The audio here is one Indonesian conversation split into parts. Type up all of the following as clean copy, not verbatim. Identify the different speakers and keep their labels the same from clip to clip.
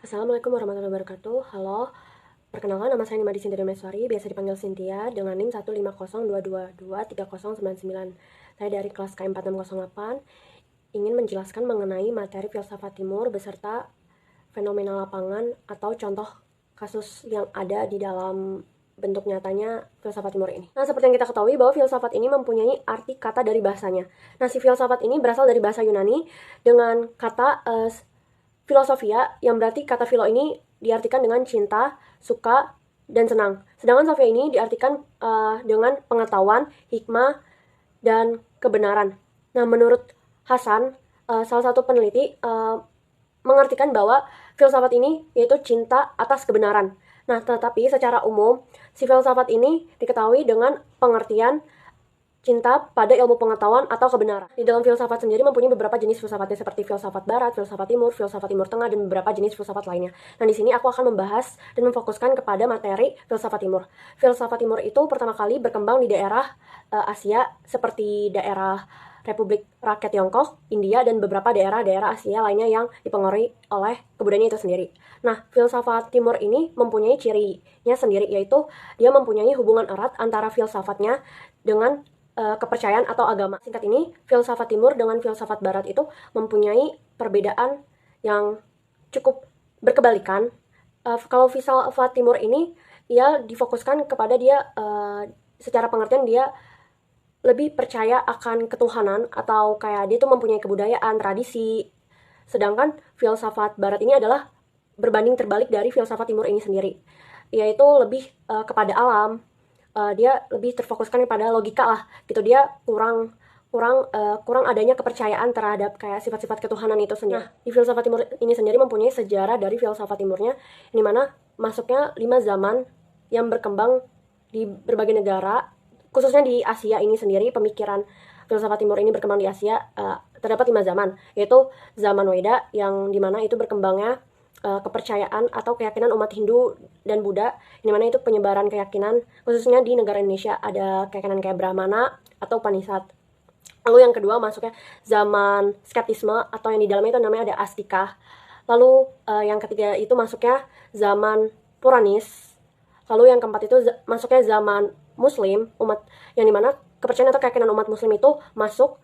Speaker 1: Assalamualaikum warahmatullahi wabarakatuh. Halo, perkenalkan nama saya Nimadi Sintia Meswari, biasa dipanggil Cynthia dengan NIM 15022230099. Saya dari kelas K4608 ingin menjelaskan mengenai materi filsafat timur beserta fenomena lapangan atau contoh kasus yang ada di dalam bentuk nyatanya filsafat timur ini. Nah, seperti yang kita ketahui bahwa filsafat ini mempunyai arti kata dari bahasanya. Nah, si filsafat ini berasal dari bahasa Yunani dengan kata filosofia, yang berarti kata filo ini diartikan dengan cinta, suka, dan senang. Sedangkan sofia ini diartikan dengan pengetahuan, hikmah, dan kebenaran. Nah, menurut Hasan, salah satu peneliti, mengartikan bahwa filsafat ini yaitu cinta atas kebenaran. Nah, tetapi secara umum, si filsafat ini diketahui dengan pengertian cinta pada ilmu pengetahuan atau kebenaran. Di dalam filsafat sendiri mempunyai beberapa jenis filsafatnya seperti filsafat barat, filsafat timur tengah, dan beberapa jenis filsafat lainnya. Nah, di sini aku akan membahas dan memfokuskan kepada materi filsafat timur. Filsafat timur itu pertama kali berkembang di daerah Asia seperti daerah Republik Rakyat Tiongkok, India, dan beberapa daerah-daerah Asia lainnya yang dipengaruhi oleh kebudayaan itu sendiri. Nah, filsafat timur ini mempunyai cirinya sendiri, yaitu dia mempunyai hubungan erat antara filsafatnya dengan kepercayaan atau agama. Singkat ini, filsafat timur dengan filsafat barat itu mempunyai perbedaan yang cukup berkebalikan. Kalau filsafat timur ini, ia difokuskan kepada dia, secara pengertian dia lebih percaya akan ketuhanan atau kayak dia tuh mempunyai kebudayaan, tradisi. Sedangkan filsafat barat ini adalah berbanding terbalik dari filsafat timur ini sendiri, yaitu lebih kepada alam. Dia lebih terfokuskan kepada logika lah gitu. Dia kurang adanya kepercayaan terhadap kayak sifat-sifat ketuhanan itu sendiri. Nah, di filsafat timur ini sendiri mempunyai sejarah dari filsafat timurnya, di mana masuknya 5 zaman yang berkembang di berbagai negara, khususnya di Asia ini sendiri. Pemikiran filsafat timur ini berkembang di Asia. Terdapat 5 zaman, yaitu zaman Weda, yang dimana itu berkembangnya kepercayaan atau keyakinan umat Hindu dan Buddha, di mana itu penyebaran keyakinan, khususnya di negara Indonesia ada keyakinan kayak Brahmana atau Upanishad. Lalu yang kedua masuknya zaman skeptisme, atau yang di dalamnya itu namanya ada Astika. Lalu yang ketiga itu masuknya zaman Puranis. Lalu yang keempat itu masuknya zaman Muslim, umat yang dimana kepercayaan atau keyakinan umat Muslim itu masuk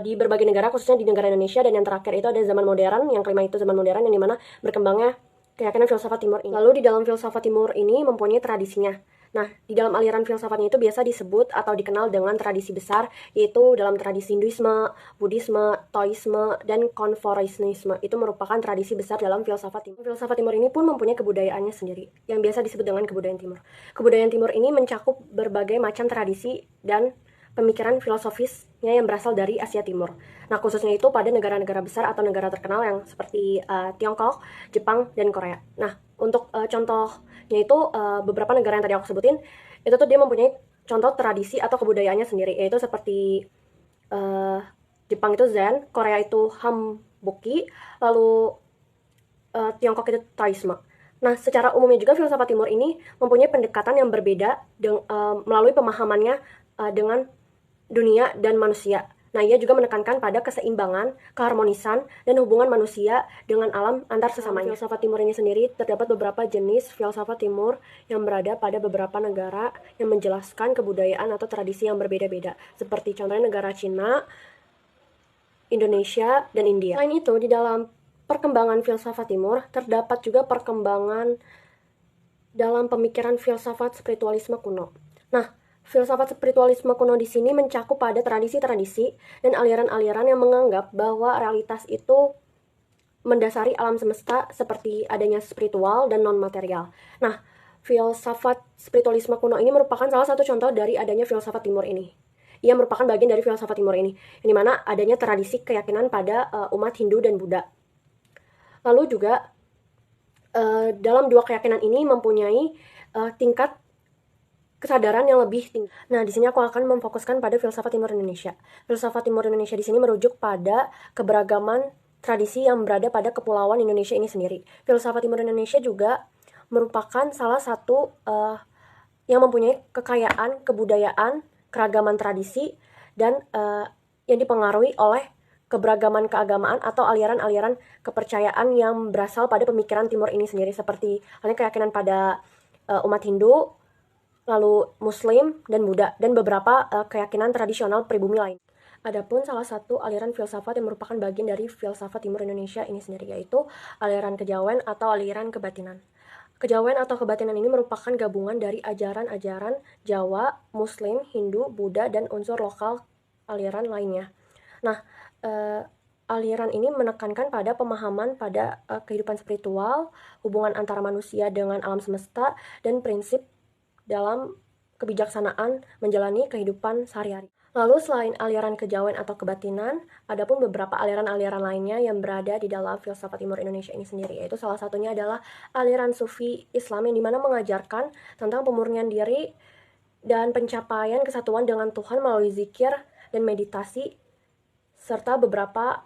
Speaker 1: di berbagai negara, khususnya di negara Indonesia. Dan yang terakhir itu ada zaman modern, yang kelima itu zaman modern, yang dimana berkembangnya keyakinan filsafat timur ini. Lalu di dalam filsafat timur ini mempunyai tradisinya. Nah, di dalam aliran filsafatnya itu biasa disebut atau dikenal dengan tradisi besar, yaitu dalam tradisi Hinduisme, Buddhisme, Taoisme, dan Konfusianisme. Itu merupakan tradisi besar dalam filsafat timur. Filsafat timur ini pun mempunyai kebudayaannya sendiri, yang biasa disebut dengan kebudayaan timur. Kebudayaan timur ini mencakup berbagai macam tradisi dan pemikiran filosofisnya yang berasal dari Asia Timur. Nah, khususnya itu pada negara-negara besar atau negara terkenal yang seperti Tiongkok, Jepang, dan Korea. Nah, untuk contohnya itu beberapa negara yang tadi aku sebutin, itu tuh dia mempunyai contoh tradisi atau kebudayaannya sendiri, yaitu seperti Jepang itu Zen, Korea itu Hamboki, lalu Tiongkok itu Taoisme. Nah, secara umumnya juga filsafat timur ini mempunyai pendekatan yang berbeda melalui pemahamannya dengan dunia dan manusia. Nah, ia juga menekankan pada keseimbangan, keharmonisan, dan hubungan manusia dengan alam antar sesamanya. Filsafat timur ini sendiri terdapat beberapa jenis filsafat timur yang berada pada beberapa negara yang menjelaskan kebudayaan atau tradisi yang berbeda-beda, seperti contohnya negara Cina, Indonesia, dan India. Selain itu, di dalam perkembangan filsafat timur terdapat juga perkembangan dalam pemikiran filsafat spiritualisme kuno. Nah, filsafat spiritualisme kuno di sini mencakup pada tradisi-tradisi dan aliran-aliran yang menganggap bahwa realitas itu mendasari alam semesta seperti adanya spiritual dan non-material. Nah, filsafat spiritualisme kuno ini merupakan salah satu contoh dari adanya filsafat timur ini. Ia merupakan bagian dari filsafat timur ini, yang dimana adanya tradisi keyakinan pada umat Hindu dan Buddha. Lalu juga dalam dua keyakinan ini mempunyai tingkat kesadaran yang lebih tinggi. Nah, di sini aku akan memfokuskan pada filsafat timur Indonesia. Filsafat timur Indonesia di sini merujuk pada keberagaman tradisi yang berada pada kepulauan Indonesia ini sendiri. Filsafat timur Indonesia juga merupakan salah satu yang mempunyai kekayaan, kebudayaan, keragaman tradisi, dan yang dipengaruhi oleh keberagaman keagamaan atau aliran-aliran kepercayaan yang berasal pada pemikiran Timur ini sendiri, seperti halnya keyakinan pada umat Hindu, lalu Muslim dan Buddha, dan beberapa keyakinan tradisional pribumi lain. Adapun salah satu aliran filsafat yang merupakan bagian dari filsafat Timur Indonesia ini sendiri, yaitu aliran kejawen atau aliran kebatinan. Kejawen atau kebatinan ini merupakan gabungan dari ajaran-ajaran Jawa, Muslim, Hindu, Buddha, dan unsur lokal aliran lainnya. Nah, aliran ini menekankan pada pemahaman pada kehidupan spiritual, hubungan antara manusia dengan alam semesta, dan prinsip dalam kebijaksanaan menjalani kehidupan sehari-hari. Lalu selain aliran kejawen atau kebatinan, ada pun beberapa aliran-aliran lainnya yang berada di dalam filsafat Timur Indonesia ini sendiri, yaitu salah satunya adalah aliran Sufi Islam yang dimana mengajarkan tentang pemurnian diri dan pencapaian kesatuan dengan Tuhan melalui zikir dan meditasi, serta beberapa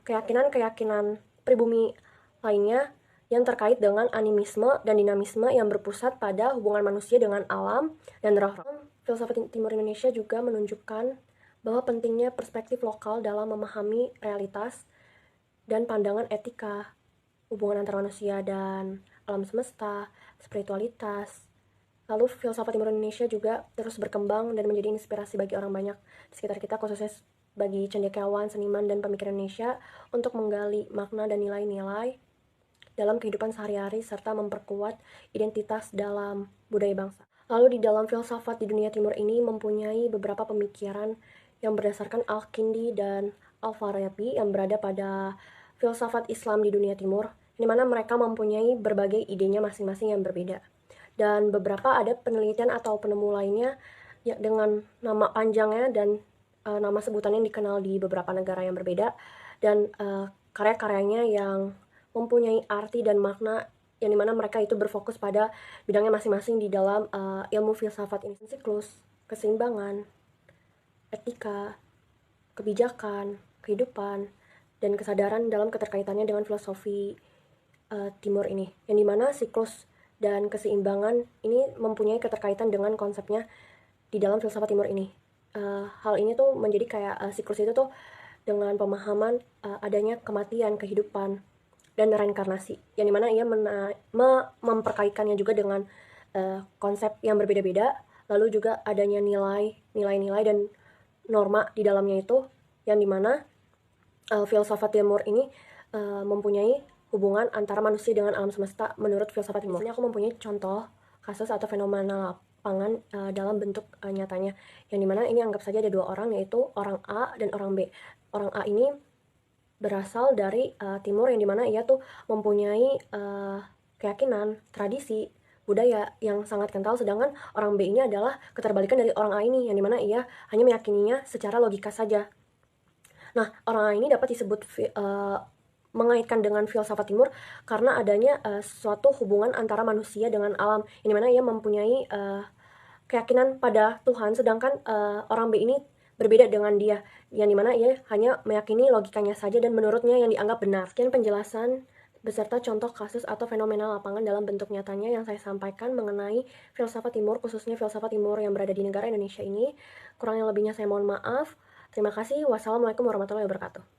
Speaker 1: keyakinan-keyakinan pribumi lainnya yang terkait dengan animisme dan dinamisme yang berpusat pada hubungan manusia dengan alam dan roh. Filsafat Timur Indonesia juga menunjukkan bahwa pentingnya perspektif lokal dalam memahami realitas dan pandangan etika, hubungan antara manusia dan alam semesta, spiritualitas. Lalu filsafat Timur Indonesia juga terus berkembang dan menjadi inspirasi bagi orang banyak di sekitar kita, khususnya bagi cendekiawan, seniman, dan pemikir Indonesia untuk menggali makna dan nilai-nilai dalam kehidupan sehari-hari serta memperkuat identitas dalam budaya bangsa. Lalu di dalam filsafat di dunia timur ini mempunyai beberapa pemikiran yang berdasarkan Al-Kindi dan Al-Farabi yang berada pada filsafat Islam di dunia timur, di mana mereka mempunyai berbagai idenya masing-masing yang berbeda. Dan beberapa ada penelitian atau penemu lainnya ya, dengan nama panjangnya dan nama sebutannya dikenal di beberapa negara yang berbeda, dan karya-karyanya yang mempunyai arti dan makna yang dimana mereka itu berfokus pada bidangnya masing-masing di dalam ilmu filsafat ini. Siklus, keseimbangan, etika, kebijakan, kehidupan, dan kesadaran dalam keterkaitannya dengan filosofi timur ini, yang dimana siklus dan keseimbangan ini mempunyai keterkaitan dengan konsepnya di dalam filsafat timur ini. Hal ini tuh menjadi kayak siklus itu tuh dengan pemahaman adanya kematian, kehidupan, dan reinkarnasi, yang dimana ia memperkaitkannya juga dengan konsep yang berbeda-beda, lalu juga adanya nilai-nilai dan norma di dalamnya itu, yang dimana filsafat timur ini mempunyai hubungan antara manusia dengan alam semesta menurut filsafat timur. Ini aku mempunyai contoh kasus atau fenomena lapangan dalam bentuk nyatanya, yang dimana ini anggap saja ada dua orang, yaitu orang A dan orang B. Orang A ini berasal dari timur, yang dimana ia tuh mempunyai keyakinan, tradisi, budaya yang sangat kental, sedangkan orang B ini adalah keterbalikan dari orang A ini, yang dimana ia hanya meyakininya secara logika saja. Nah, orang A ini dapat disebut mengaitkan dengan filsafat timur karena adanya suatu hubungan antara manusia dengan alam, yang dimana ia mempunyai keyakinan pada Tuhan, sedangkan orang B ini berbeda dengan dia, yang dimana ia hanya meyakini logikanya saja dan menurutnya yang dianggap benar. Sekian penjelasan beserta contoh kasus atau fenomena lapangan dalam bentuk nyatanya yang saya sampaikan mengenai filsafat timur, khususnya filsafat timur yang berada di negara Indonesia ini. Kurang yang lebihnya saya mohon maaf. Terima kasih. Wassalamualaikum warahmatullahi wabarakatuh.